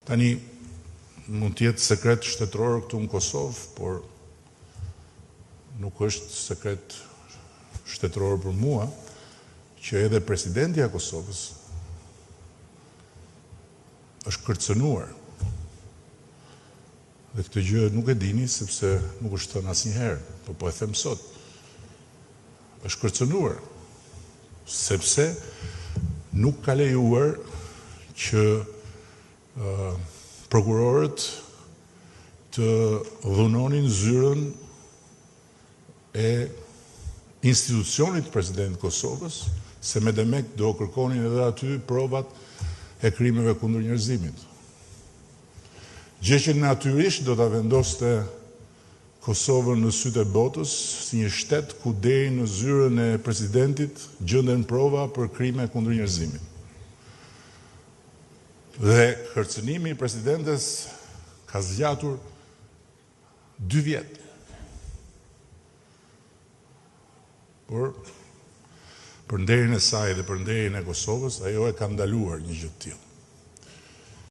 Tani, mund t'jetë sekret shtetëror këtu në Kosovë, por nuk është sekret shtetëror për mua, që edhe presidenti i Kosovës është kërcënuar. Dhe këtë gjë nuk e dini, sepse nuk është thënë asnjëherë, po e them sot. Është kërcënuar, sepse nuk ka lejuar që prokurorët të dhunonin zyrën e institucionit president Kosovës, se me demek do kërkonin edhe aty provat e krimeve kundër njerëzimit. Gjë që natyrisht do ta vendoste Kosovën në sytë e botës si një shtet ku deri në zyrën e presidentit gjenden prova për krime kundër njerëzimit. Dhe kërcënimi i presidentes ka zgjatur 2 vjet. Por për nderin e saj dhe për nderin e Kosovës, ajo e ka ndaluar një gjë të tillë.